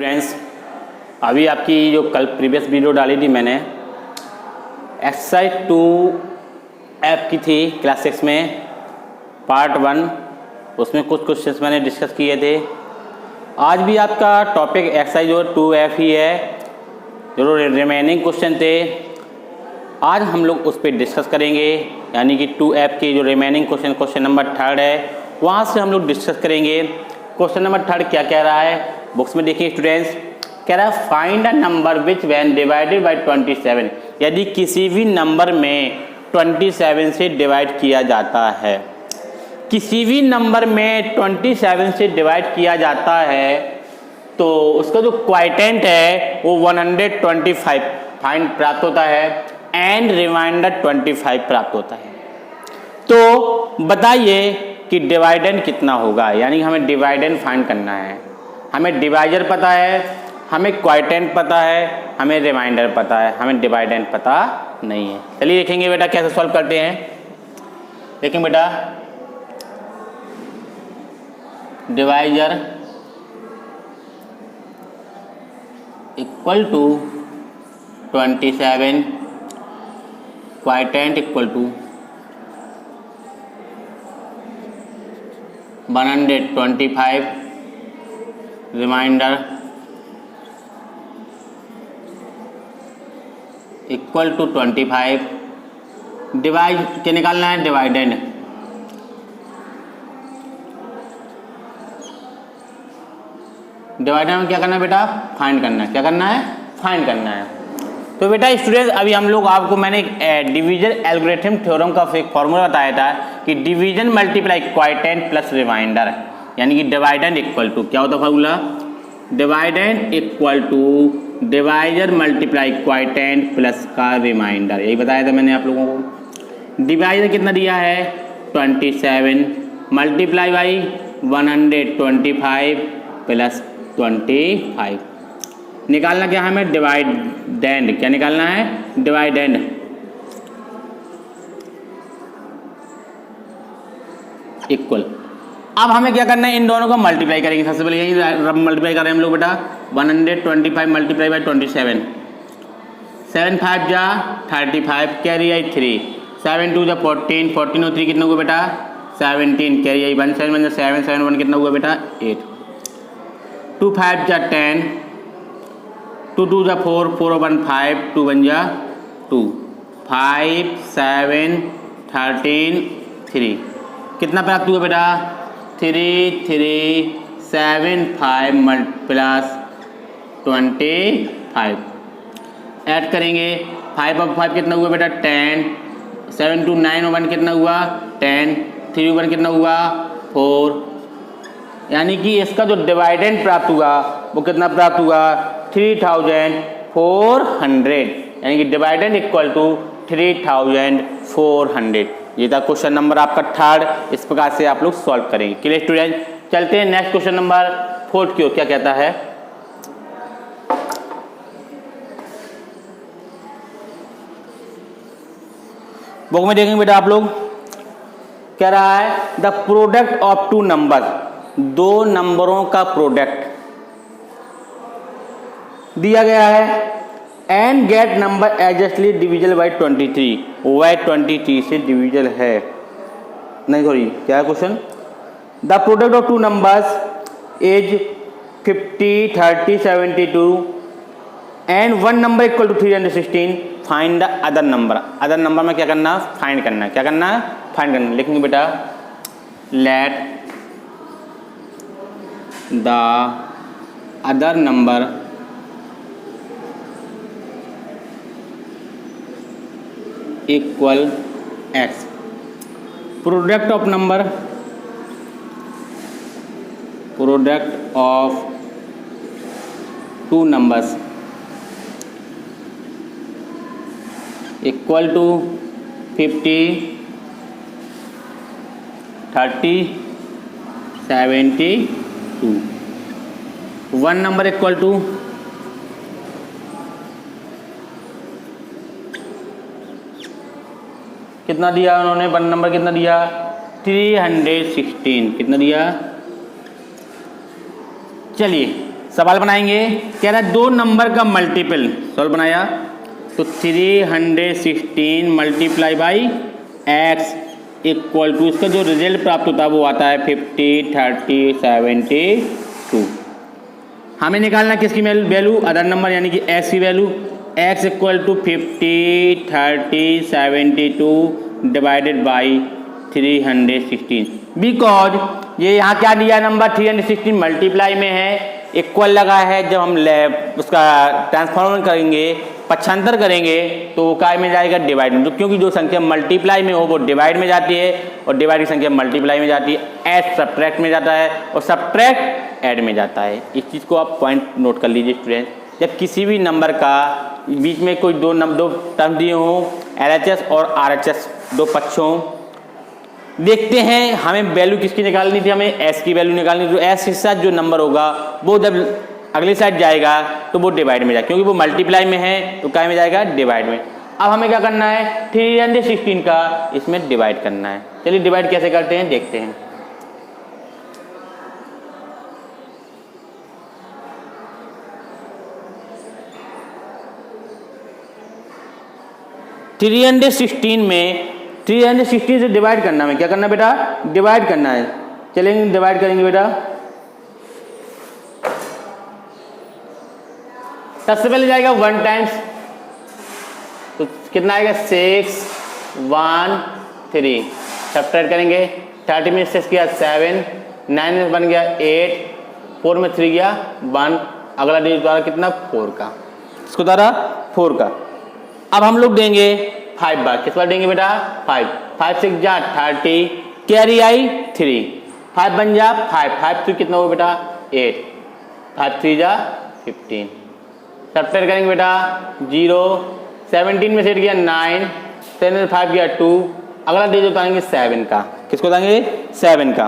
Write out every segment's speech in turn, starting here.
Students, अभी आपकी जो कल प्रीवियस वीडियो डाली थी मैंने एक्सरसाइज 2 ऐप की थी क्लास 6 में पार्ट 1, उसमें कुछ क्वेश्चंस मैंने डिस्कस किए थे। आज भी आपका टॉपिक एक्सरसाइज जो 2 ऐप ही है, जो रिमेनिंग क्वेश्चन थे आज हम लोग उस पर डिस्कस करेंगे। यानी कि 2 ऐप के जो रिमेनिंग क्वेश्चन नंबर 3 है वहाँ से हम लोग डिस्कस करेंगे। क्वेश्चन नंबर 3 क्या कह रहा है बुक्स में देखिए स्टूडेंट्स, कह रहा है find a number which when divided by 27, यदि किसी भी नंबर में 27 से डिवाइड किया जाता है, किसी भी नंबर में 27 से डिवाइड किया जाता है तो उसका जो क्वाइटेंट है वो 125 फाइंड प्राप्त होता है एंड रिमाइंडर 25 प्राप्त होता है। तो बताइए कि डिवाइडेंड कितना होगा, यानी हमें डिवाइडेंड फाइंड करना है। हमें डिवाइजर पता है, हमें क्वाइटेंट पता है, हमें रिमाइंडर पता है, हमें डिवाइडेंड पता नहीं है। चलिए देखेंगे बेटा कैसे सॉल्व करते हैं। देखें बेटा, divisor equal to 27, quotient equal to 125, remainder equal to 25। Divide क्या निकालना है, डिवाइडेंड। डिवाइडेंड में क्या करना है बेटा, फाइंड करना है। क्या करना है, फाइंड करना है। तो बेटा स्टूडेंट्स, अभी हम लोग आपको मैंने एक डिवीजन एल्गोरिथम थ्योरम का एक फॉर्मूला बताया था कि division multiply quotient plus remainder, यानी कि डिवाइडेंड इक्वल टू क्या होता formula, dividend equal to divisor multiply quotient plus का रिमाइंडर। यही बताया था मैंने आप लोगों को। डिवाइजर कितना दिया है 27 मल्टीप्लाई बाई 125 प्लस 25। निकालना क्या हमें, डिवाइडेंड। क्या निकालना है, डिवाइडेंड। इक्वल। अब हमें क्या करना है, इन दोनों को मल्टीप्लाई करेंगे। सबसे पहले यही मल्टीप्लाई कर रहे हैं हम लोग बेटा, 125 मल्टीप्लाई बाई 27, 7 5 जा 35, कैरी आई 3, 7 2 जा 14, 14 और 3 कितना हुआ बेटा 17, कैरी आई 1 7 1 जा 7 7 1 कितना हुआ बेटा 8, 2 5 जा 10, 2 2 जा 4, 4 1 5, 2 1 जा 2, 5 7 13 3 कितना प्राप्त हुआ बेटा 3 3 7 5 प्लस 25। ऐड करेंगे 5 अब 5 कितना हुआ बेटा 10, 7 2 9 1 कितना हुआ 10, 3 1 कितना हुआ 4, यानी कि इसका जो डिवाइडेंड प्राप्त हुआ वो कितना प्राप्त हुआ 3400, यानी कि डिवाइडेंड इक्वल टू 3400। ये था क्वेश्चन नंबर आपका 3। इस प्रकार से आप लोग सॉल्व करेंगे। क्लियर स्टूडेंट, चलते हैं नेक्स्ट क्वेश्चन नंबर 4 की ओर। क्या कहता है, बुक में देखेंगे बेटा आप लोग, कह रहा है द प्रोडक्ट ऑफ 2 नंबर, 2 नंबरों का प्रोडक्ट दिया गया है and get number exactly divisible by 23, वह 23 से डिविजल है नहीं, सॉरी क्या है question, the product of 2 numbers is 50 30 72 and 1 number equal to 316, find the other number. Other number में क्या करना, फाइंड करना। क्या करना, फाइंड करना। लिखेंगे बेटा let the other number equal x, product of number, product of 2 numbers equal to 50 30 72, 1 number equal to कितना दिया उन्होंने, 1 नंबर कितना दिया 316, कितना दिया। चलिए सवाल बनाएंगे, कह रहा है 2 नंबर का मल्टीपल, सवाल बनाया तो 316 multiply by X equal to, इसका जो रिजल्ट प्राप्त होता है वो आता है 50, 30, 72। हमें निकालना किसकी वैल्यू, अदर नंबर यानी कि एक्स की वैल्यू, X equal to 50, 30, 72 divided by 316, because ये यहाँ क्या दिया नंबर 316 मल्टीप्लाई में है, इक्वल लगा है, जब हम उसका ट्रांसफॉर्मर करेंगे, पक्षांतर करेंगे तो वो काय में जाएगा, डिवाइड में, तो क्योंकि जो संख्या मल्टीप्लाई में हो वो डिवाइड में जाती है और डिवाइड की संख्या मल्टीप्लाई में जाती है, ऐड सब्ट्रैक्ट में जाता है और सब्ट्रैक्ट ऐड में जाता है। इस चीज़ को आप पॉइंट नोट कर लीजिए स्टूडेंट, जब किसी भी नंबर का बीच में कोई दो टर्म दिए हों, LHS और RHS दो पक्षों, देखते हैं हमें वैल्यू किसकी निकालनी थी, हमें एस की वैल्यू निकालनी थी, तो एस के साथ जो नंबर होगा वो जब अगली साइड जाएगा तो वो डिवाइड में जाएगा, क्योंकि वो मल्टीप्लाई में है तो काय में जाएगा, डिवाइड में। अब हमें क्या करना है, 316 का इसमें डिवाइड करना है। चलिए डिवाइड कैसे करते हैं देखते हैं। में 316 से डिवाइड करना है, क्या करना बेटा, डिवाइड करना है। चलेंगे डिवाइड करेंगे बेटा, सबसे पहले जाएगा 1 टाइम्स, तो कितना आएगा 6, 1, 3, सब्ट्रैक्ट करेंगे, 30 में 6 किया 7, 9 में बन गया 8, 4 में 3 गया 1, अगला डिजिट द्वारा कितना 4 का, इसको द्वारा 4 का। अब हम लोग देंगे 5 बार, किस बार देंगे बेटा 5, 5 6 जा 30, कैरी आई 3, 5 बन जा 5, 5 3 कितना हुआ बेटा 8, 5 3 जा 15, सब्ट्रैक्ट करेंगे बेटा 0, 17 में से गया 9, 7 में 5 गया 2, अगला डिजिट बताएंगे 7 का, किसको बताएंगे 7 का।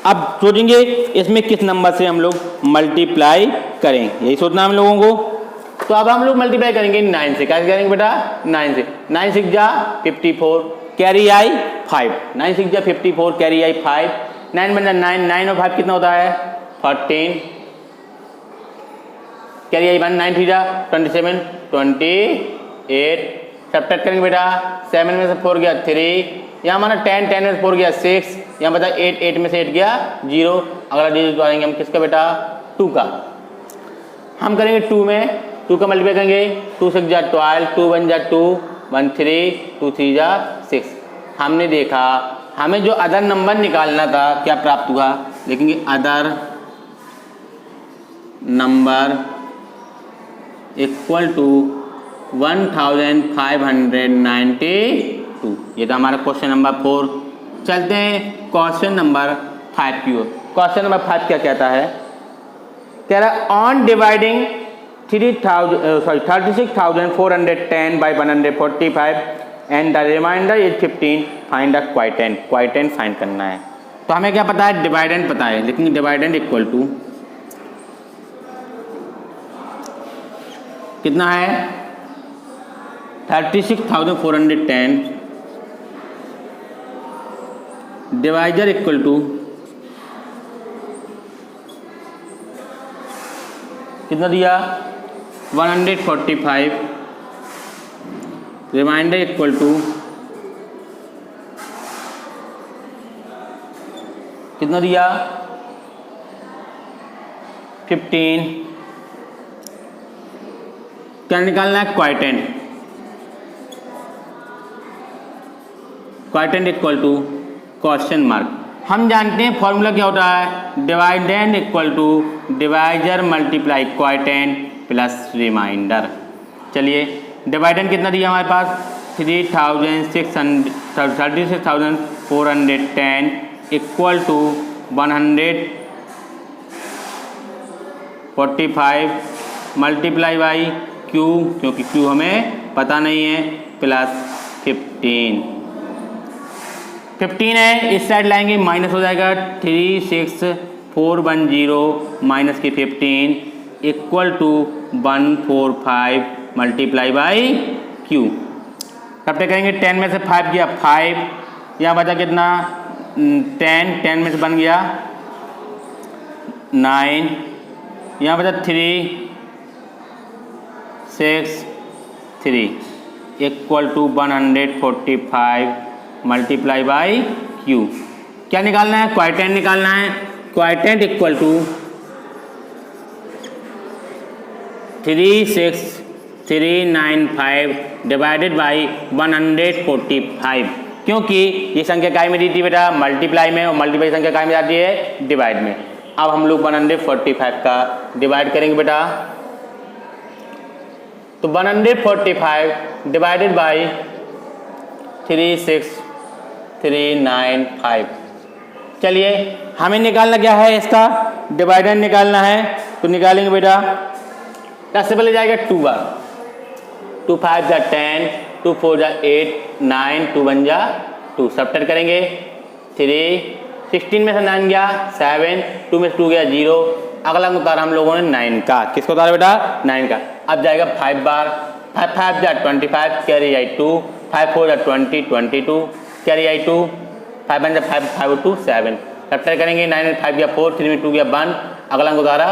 अब सोचेंगे इसमें किस नंबर से हम लोग मल्टीप्लाई करें, यही सोचना हम लोगों को। तो अब हम लोग मल्टीप्लाई करेंगे 9 से, कैसे करेंगे बेटा 9 से, 9 6 जा 54, कैरी आई 5, 9 6 जा 54, कैरी आई 5, 9 बन जा 9, 9 और 5 कितना होता है 14, कैरी आई 1, 9 3 जा 27, 28, सब्ट्रैक्ट करेंगे बेटा 7 में से 4 गया 3, यहाँ हमारा 10, 10 में से 4 गया 6, यहाँ बता 8, 8 में से 8 गया 0, अगला डिजिट डालेंगे हम किसका बेटा 2 का। हम करेंगे 2 में 2 का मल्टीप्लाई करेंगे, 2 6 जा 12, 2 1 जा 2, 1 3, 2 3 जा 6। हमने देखा हमें जो अदर नंबर निकालना था क्या प्राप्त हुआ, देखेंगे अदर नंबर इक्वल टू 1592, ये तो हमारा क्वेश्चन नंबर 4। चलते हैं क्वेश्चन नंबर 5 की ओर। क्वेश्चन नंबर 5 क्या कहता है, कह रहा है on dividing 36,410 by 145 and the remainder is 15, find the quotient, quotient find करना है। तो हमें क्या पता है, डिवाइडेंड पता है, लेकिन डिवाइडेंड इक्वल टू कितना है 36,410 डिवाइजर इक्वल टू कितना दिया 145, रिमाइंडर इक्वल टू कितना दिया 15। क्या निकालना है, quotient, quotient equal to question mark. हम जानते हैं फॉर्मूला क्या होता है, dividend equal to divisor multiply quotient plus remainder. चलिए डिवाइडेंड कितना दिया हमारे पास 36,410 equal to 145 multiply by Q, क्योंकि क्यू हमें पता नहीं है, प्लस 15 है, इस साइड लाएंगे माइनस हो जाएगा 36410 माइनस की 15 equal to 145 multiply by Q. तब तक करेंगे 10 में से 5 गया 5, यहाँ बचा कितना 10 में से बन गया 9, यहाँ पर 3 6 3 equal to 145 multiply by Q. क्या निकालना है? क्वाइटेंट निकालना है। Quotient equal to 36395 divided by 145, क्योंकि ये संख्या काय में दी थी बेटा? मल्टीप्लाई में, और मल्टीप्लाई संख्या काय में जाती है? डिवाइड में। अब हम लोग 145 का डिवाइड करेंगे बेटा, तो 145 डिवाइडेड बाई 36395। चलिए हमें निकालना क्या है? इसका डिवाइडेंड निकालना है, तो निकालेंगे बेटा। सबसे पहले जाएगा 2 बार, 2 5 जा 10, 2 4 जा 8, 9, 2 1 जा 2, सब्ट्रैक्ट करेंगे 3, 16 में से 9 गया 7, 2 में से 2 गया 0, अगला उतारा हम लोगों ने 9 का। किसको उतारा बेटा? 9 का। अब जाएगा 5 बार, 5 5 जा 25, कैरी आई 2, 5 4 जा 20, 22, कैरी आई 2, 5 1 जा 5, 5 2 7, सब्ट्रैक्ट करेंगे 9 में 5 गया 4, 3 में 2 गया 1, अगला उतारा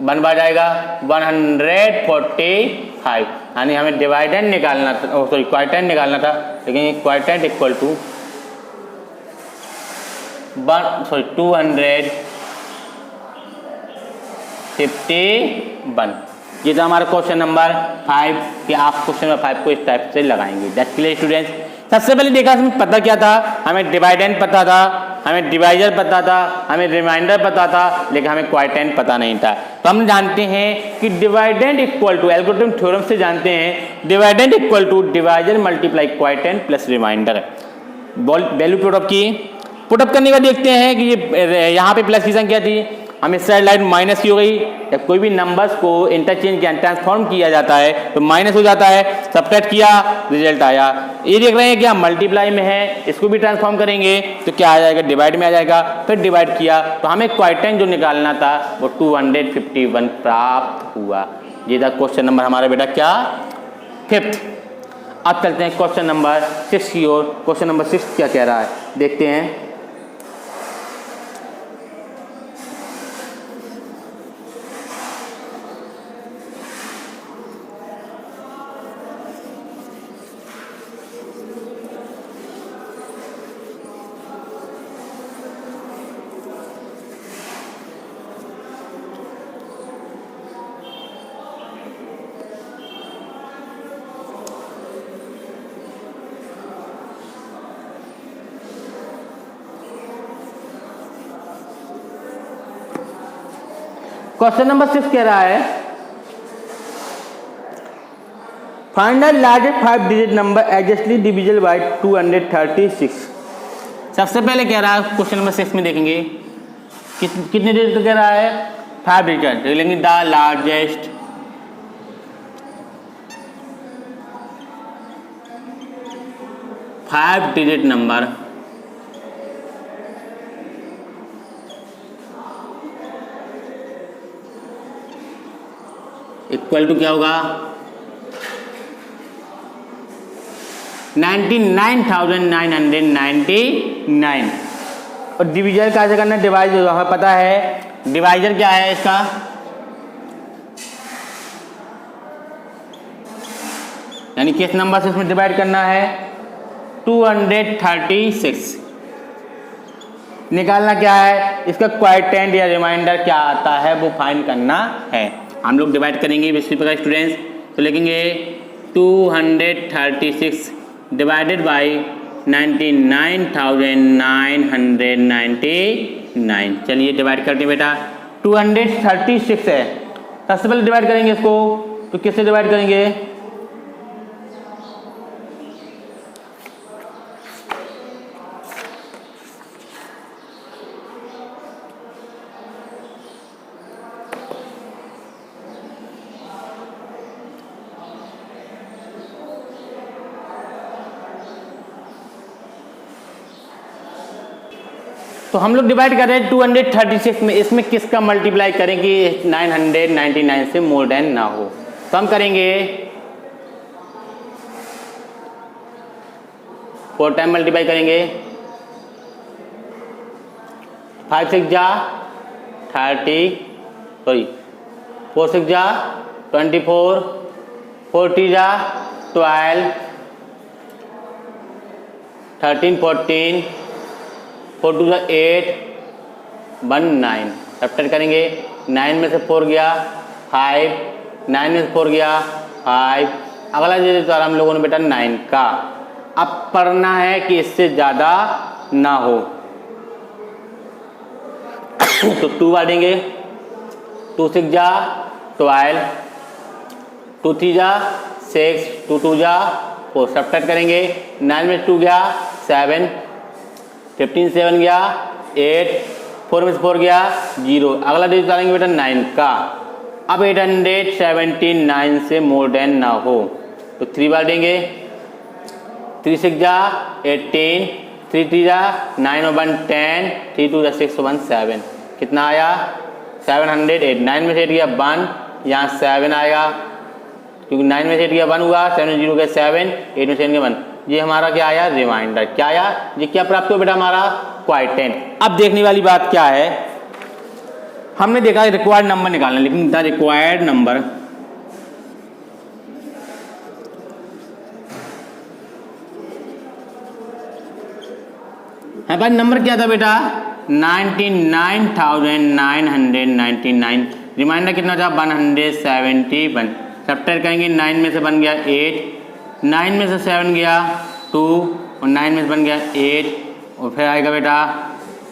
1 बार जाएगा 145, यानी हमें डिवाइडेंड निकालना था, सॉरी क्वाइटेंट निकालना था, लेकिन क्वाइटेंट इक्वल टू 251। ये था हमारा क्वेश्चन नंबर 5 कि आप क्वेश्चन नंबर 5 को इस टाइप से लगाएंगे। That's clear students. सबसे पहले देखा हमें पता क्या था? हमें डिवाइडेंड पता था, हमें डिवाइजर पता था, हमें रिमाइंडर पता था, लेकिन हमें क्वाइटेंट पता नहीं था। तो हम जानते हैं कि dividend equal to, algorithm theorem से जानते हैं, dividend equal to divisor multiply quotient plus remainder. Value put up की, पुटअप करने का देखते हैं कि ये यहाँ पे प्लस की संख्या थी, हम इस साइड लाइन माइनस की हो गई। जब कोई भी नंबर्स को इंटरचेंज किया, ट्रांसफॉर्म किया जाता है तो माइनस हो जाता है। सब्ट्रैक्ट किया, रिजल्ट आया। ये देख रहे हैं कि हम मल्टीप्लाई में है, इसको भी ट्रांसफॉर्म करेंगे तो क्या आ जाएगा? डिवाइड में आ जाएगा। फिर डिवाइड किया तो हमें क्वाइटेंट जो निकालना था वो 251 प्राप्त हुआ। ये था क्वेश्चन नंबर हमारा बेटा क्या? 5th। अब चलते हैं क्वेश्चन नंबर 6 की ओर। क्वेश्चन नंबर 6 क्या कह रहा है देखते हैं। क्वेश्चन नंबर 6 कह रहा है find the largest 5 digit number exactly divisible by 236। सबसे पहले कह रहा है क्वेश्चन नंबर 6 में देखेंगे कितने डिजिट कह रहा है? 5 डिजिट। लेकिन the largest five digit number equal to क्या होगा? 99,999। और डिवीजन कैसे करना? डिवाइजर हमें पता है। डिवाइजर क्या है इसका? यानी किस नंबर से इसमें डिवाइड करना है? 236। निकालना क्या है? इसका क्वाइटेंट या रिमाइंडर क्या आता है वो फाइंड करना है। हम लोग डिवाइड करेंगे इसी प्रकार स्टूडेंट्स। तो लिखेंगे 236 डिवाइडेड बाई 99,999। चलिए डिवाइड करते हैं बेटा। 236 है, सबसे पहले डिवाइड करेंगे इसको, तो किससे डिवाइड करेंगे? तो हम लोग डिवाइड कर रहे हैं 236 में। इसमें किसका मल्टीप्लाई करें कि 999 से मोर देन ना हो? तो हम करेंगे 4 टाइम मल्टीप्लाई करेंगे। 5 6 जा 4 6 जा 24, 40 जा 12, 13 14, 4 2 जा 8, 1 9। सब्ट्रैक्ट करेंगे, 9 में से 4 गया 5, 9 में से 4 गया 5। अगला जो द्वारा हम लोगों ने बेटा 9 का। अब पढ़ना है कि इससे ज़्यादा ना हो तो 2 बांटेंगे, 2 6 जा 12, 2 3 जा 6, 2 2 जा 4। सब्ट्रैक्ट करेंगे, 9 में 2 गया 7, 15 7 गया 8, 4 में से 4 गया 0। अगला डिजिट डालेंगे बेटा 9 का। अब 879 से मोर देन ना हो तो 3 बांटेंगे, 3 6 जा 18, 3 3 जा 9 और 1 10, 3 2 जा 6 1 7। कितना आया 708। 9 में से 8 गया 1, यहाँ 7 आएगा क्योंकि 9 में से 8 गया 1 हुआ, 7 0 गया 7, 8 में से 7 गया 1। ये हमारा क्या आया रिमाइंडर। क्या आया ये क्या प्राप्त हो बेटा हमारा क्वाइटेंट। अब देखने वाली बात क्या है, हमने देखा रिक्वायर्ड नंबर निकालना, लेकिन द रिक्वायर्ड नंबर है भाई। नंबर क्या था बेटा 99,999। रिमाइंडर कितना था 171। सब्ट्रैक्ट करेंगे, 9 में से बन गया 8, 9 में से 7 गया 2 और 9 में से बन गया 8 और फिर आएगा बेटा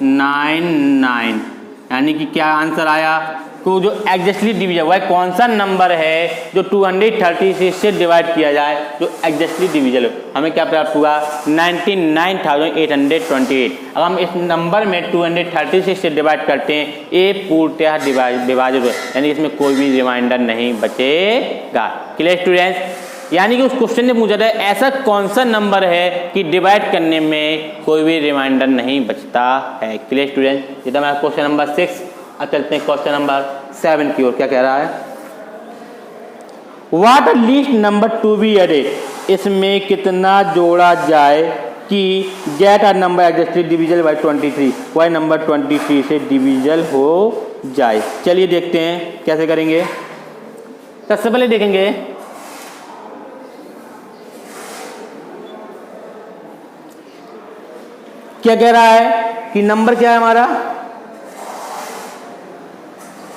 99। यानी कि क्या आंसर आया तो जो एग्जैक्टली डिवीजन हुआ है कौन सा नंबर है जो 236 से डिवाइड किया जाए जो एग्जैक्टली डिविजल हो। हमें क्या प्राप्त हुआ 99,828। अब हम इस नंबर में 236 से डिवाइड करते हैं, ये पूर्णतः डिवाइडेड हो यानी इसमें कोई भी रिमाइंडर नहीं बचेगा। Clear students. यानी कि उस क्वेश्चन ने पूछा था ऐसा कौन सा नंबर है कि डिवाइड करने में कोई भी रिमाइंडर नहीं बचता है। Clear student. ये था हमारा क्वेश्चन नंबर 6। अब चलते हैं क्वेश्चन नंबर 7 की ओर। क्या कह रहा है what least number to be added. इसमें कितना जोड़ा जाए कि get a number exactly divisible by 23, वह नंबर 23 से डिविजल हो जाए। चलिए देखते हैं कैसे करेंगे। सबसे पहले देखेंगे क्या कह रहा है कि नंबर क्या है हमारा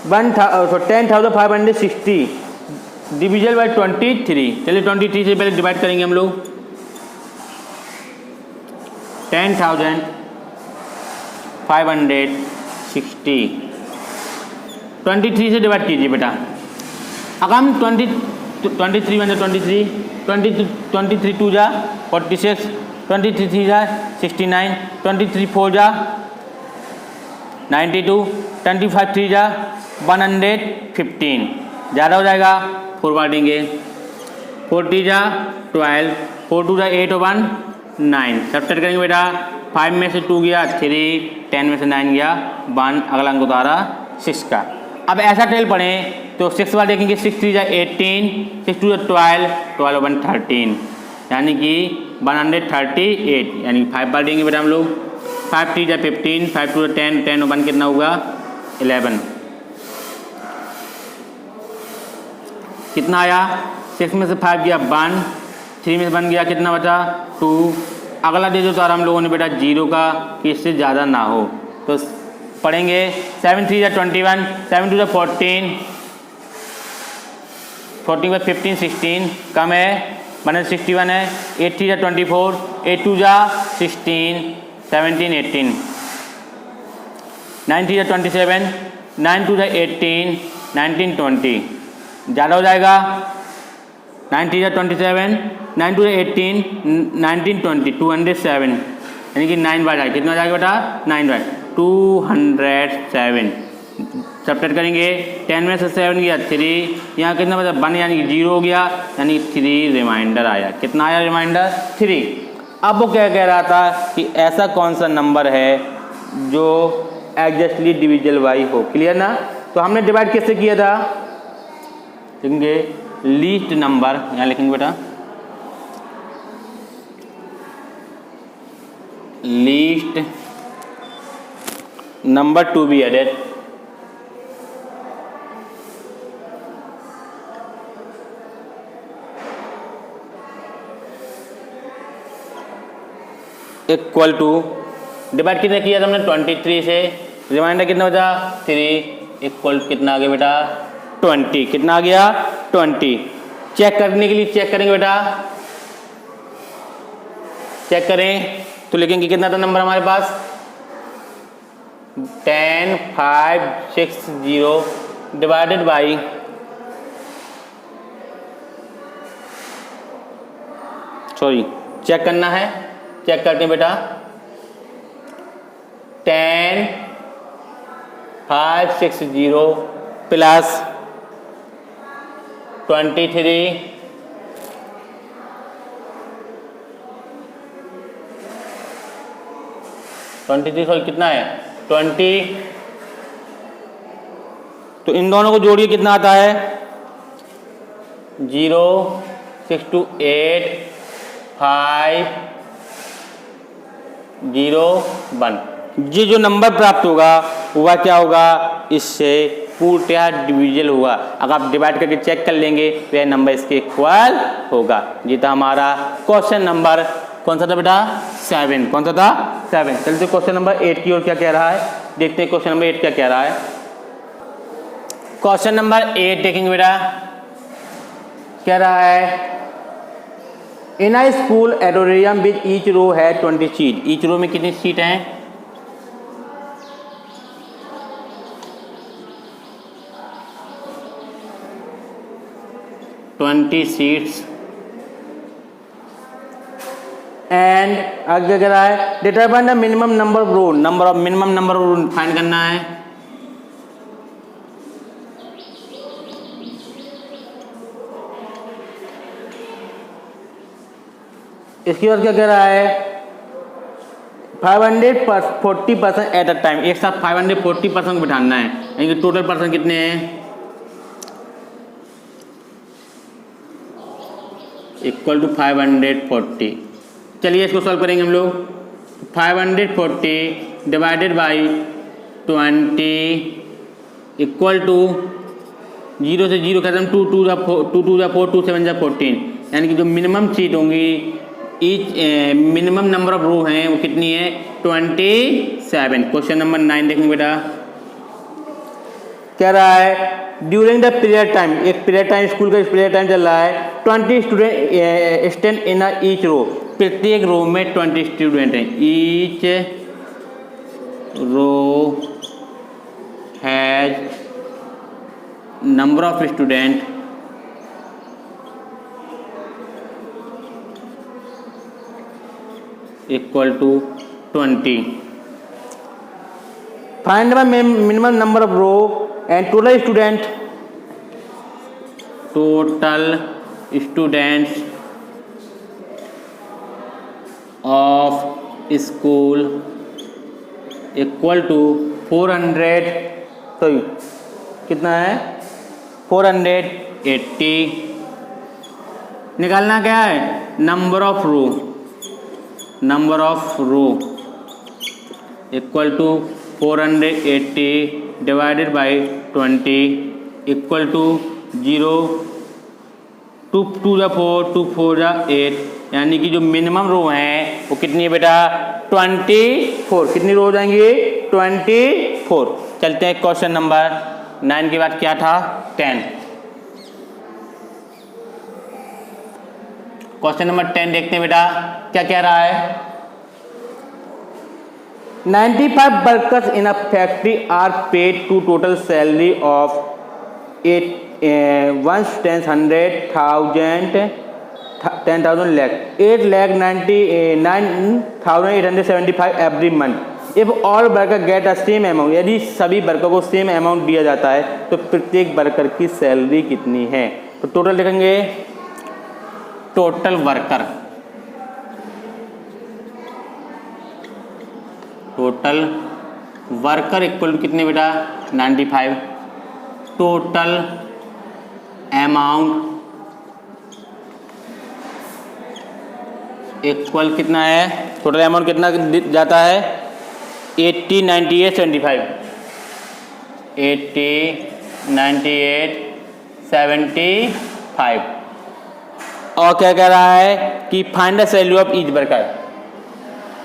10,560 डिविजल बाय 23। चलिए 23 से पहले डिवाइड करेंगे हम लोग। 10,560 23 से डिवाइड कीजिए बेटा। अगर हम 23 बन 23 23 2 जा 46, 23 3 जा 69, 23 4 जा 92, 25 3 जा 115। ज़्यादा हो जाएगा 4 बांटेंगे, 40 जा 12, 4 2 जा 8 और 1 9। सब्ट्रैक्ट करेंगे बेटा, 5 में से 2 गया 3, 10 में से 9 गया 1। अगला अंक उतारा 6 का। अब ऐसा टेल पढ़ें तो 6 बार देखेंगे, 6 3 जा 18, 6 2 जा 12, 12 1 13 यानी कि 138। यानी 5 बार देंगे बेटा हम लोग। 5 3 जा 15, 5 2 जा 10, 10 और 1 कितना होगा 11। कितना आया 6 में से 5 गया 1, 3 में से 1 गया कितना बचा 2। अगला दे जो तारा हम लोगों ने बेटा 0 का कि इससे ज़्यादा ना हो तो पढ़ेंगे। 7 3 जा 21, 7 2 जा 14, 14 में 15 16 कम है 161 है। 8 3 जा 24, 8 2 जा 16, 17 18, 9 3 जा 27, 9 2 जा 18, 19 20। ज़्यादा हो जाएगा 9 3 जा 27, 9 2 जा 18, 19 20 207 यानी कि 9 बार जाएगा। कितना हो जाएगा बेटा 9 बार 207। सब्ट्रैक्ट करेंगे, 10 में से 7 गया 3, यहाँ कितना बचा 1 यानी कि 0 हो गया यानी 3 रिमाइंडर आया। कितना आया रिमाइंडर 3। अब वो क्या कह रहा था कि ऐसा कौन सा नंबर है जो एग्जैक्टली डिविजल बाई हो। क्लियर ना। तो हमने डिवाइड कैसे किया था लिखेंगे लीस्ट नंबर, यहाँ लिखेंगे बेटा least number to be added equal to divide कितने किया था हमने 23 से, रिमाइंडर कितना बचा 3 इक्वल कितना आ गया बेटा 20, कितना आ गया 20। चेक करने के लिए चेक करेंगे बेटा, चेक करें तो लिखेंगे कितना था नंबर हमारे पास 10 5 6 0 डिवाइडेड बाई चेक करना है, चेक करते हैं बेटा 10 5 6 0 प्लस 23 सॉरी कितना है 20, तो इन दोनों को जोड़िए कितना आता है 0 6 2 8 5 0 1। ये जो नंबर प्राप्त होगा वह क्या होगा, इससे पूर्णतया डिविजिबल होगा। अगर आप डिवाइड करके चेक कर लेंगे तो यह नंबर इसके इक्वल होगा। ये था हमारा क्वेश्चन नंबर कौन सा था बेटा 7, कौन सा था 7। चलते क्वेश्चन नंबर 8 की ओर क्या कह रहा है, देखते हैं क्वेश्चन नंबर 8 क्या कह रहा है। क्वेश्चन नंबर 8 देखेंगे बेटा, कह रहा है in a school auditorium which each row है 20 सीट। ईच रो में कितनी सीट हैं 20 सीट्स एंड आगे कह रहा है determine the minimum number of row, number of minimum number of row find करना है। इसके बाद क्या कह रहा है 540% एट अ टाइम, एक साथ 540% को बिठाना है, यानी कि टोटल पर्सन कितने हैं इक्वल टू 540। चलिए इसको सॉल्व करेंगे हम लोग। 540 डिवाइडेड बाई 20 इक्वल टू 0 से 0 खत्म 2 2 जा 4 2 7 जा 14, यानी कि जो मिनिमम सीट होंगी ईच मिनिमम नंबर ऑफ रो हैं वो कितनी है 27। क्वेश्चन नंबर 9 देखेंगे बेटा, कह रहा है ड्यूरिंग द पीरियड टाइम, एक पीरियड टाइम स्कूल का पीरियड टाइम चल रहा है 20 student stand in each row, प्रत्येक रो में 20 स्टूडेंट हैं। Each row has number of student equal to 20। Find the minimum number of row and total students of school equal to 400, तो कितना है 480। निकालना क्या है number of row equal to 480 divided by 20 equal to 0 2 2 जा 4 2 4 जा 8, यानी कि जो मिनिमम रो हैं वो कितनी है बेटा 24। कितनी रो हो जाएंगी 24। चलते हैं क्वेश्चन नंबर 9 के बाद क्या था 10। क्वेश्चन नंबर 10 देखते हैं बेटा, क्या कह रहा है 95 workers in a factory are paid to total salary of 10,000 lakh 8,99,875 every month. If all worker get a same amount, यदि सभी वर्कर को सेम अमाउंट दिया जाता है तो प्रत्येक वर्कर की सैलरी कितनी है। तो टोटल लिखेंगे टोटल वर्कर इक्वल टू कितने बेटा 95। टोटल अमाउंट इक्वल कितना है, टोटल अमाउंट कितना जाता है 80 98 75 80 98 75। और क्या कह रहा है कि find the value of each worker.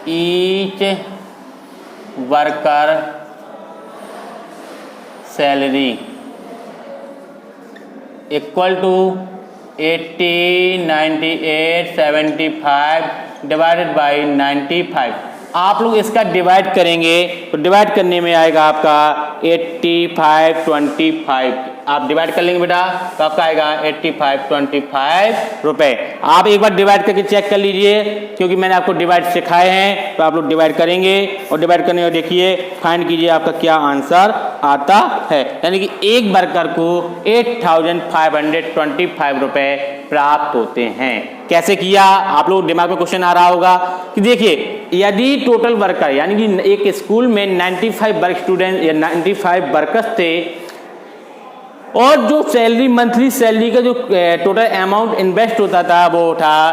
Each worker salary equal to 80, 98, 75 divided by 95। आप लोग इसका डिवाइड करेंगे तो डिवाइड करने में आएगा आपका 85, 25। आप डिवाइड कर लेंगे बेटा तो आपका आएगा 85, 25 रुपए। आप एक बार डिवाइड करके चेक कर लीजिए, क्योंकि मैंने आपको डिवाइड सिखाए हैं, तो आप लोग डिवाइड करेंगे और डिवाइड करने और देखिए फाइंड कीजिए आपका क्या आंसर आता है। यानी कि एक वर्कर को 8525 रुपए प्राप्त होते हैं। कैसे किया, आप लोग दिमाग में क्वेश्चन आ रहा होगा कि देखिए यदि टोटल वर्कर यानी कि एक स्कूल में 95 वर्क स्टूडेंट या 95 वर्कर्स थे और जो सैलरी मंथली सैलरी का जो टोटल अमाउंट इन्वेस्ट होता था वो था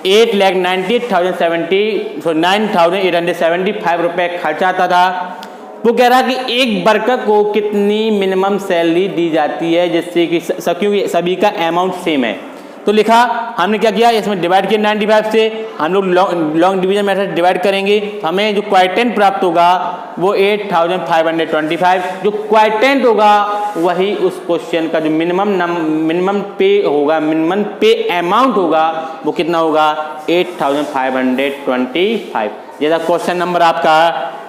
9,875 रुपए खर्चा आता था। वो कह रहा कि एक वर्कर को कितनी मिनिमम सैलरी दी जाती है जिससे कि क्योंकि सभी का अमाउंट सेम है। तो लिखा हमने क्या किया, इसमें डिवाइड किया 95 से, हम लोग लॉन्ग डिवीजन मेथड डिवाइड करेंगे, हमें जो क्वाइटेंट प्राप्त होगा वो 8525। जो क्वाइटेंट होगा वही उस क्वेश्चन का जो मिनिमम पे होगा, मिनिमम पे अमाउंट होगा वो कितना होगा 8525। ये था क्वेश्चन नंबर आपका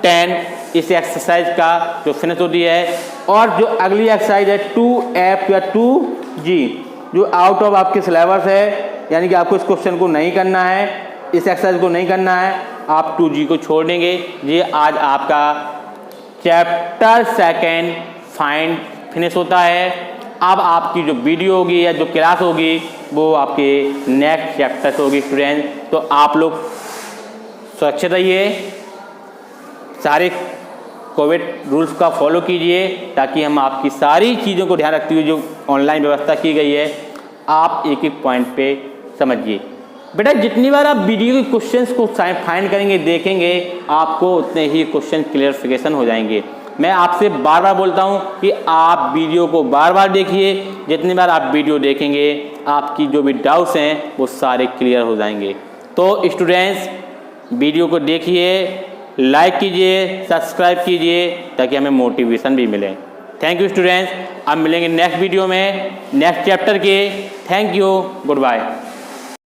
10 इस एक्सरसाइज का जो फिनिश होती है। और जो अगली एक्सरसाइज है 2F या 2G जो आउट ऑफ आपके सिलेबस है, यानी कि आपको इस क्वेश्चन को नहीं करना है, इस एक्सरसाइज को नहीं करना है, आप 2G को छोड़ देंगे। ये आज आपका चैप्टर 2 फाइंड फिनिश होता है। अब आपकी जो वीडियो होगी या जो क्लास होगी वो आपके नेक्स्ट चैप्टर से होगी स्टूडेंट। तो आप लोग सुरक्षित रहिए, सारे कोविड रूल्स का फॉलो कीजिए ताकि हम आपकी सारी चीज़ों को ध्यान रखते हुए जो ऑनलाइन व्यवस्था की गई है आप एक एक पॉइंट पे समझिए। बेटा जितनी बार आप वीडियो के क्वेश्चंस को फाइंड करेंगे देखेंगे आपको उतने ही क्वेश्चन क्लियरिफिकेशन हो जाएंगे। मैं आपसे बार बार बोलता हूँ कि आप वीडियो को बार बार देखिए, जितनी बार आप वीडियो देखेंगे आपकी जो भी डाउट्स हैं वो सारे क्लियर हो जाएंगे। तो स्टूडेंट्स वीडियो को देखिए, लाइक कीजिए, सब्सक्राइब कीजिए ताकि हमें मोटिवेशन भी मिले। थैंक यू स्टूडेंट्स, अब मिलेंगे नेक्स्ट वीडियो में नेक्स्ट चैप्टर के। Thank you, good bye.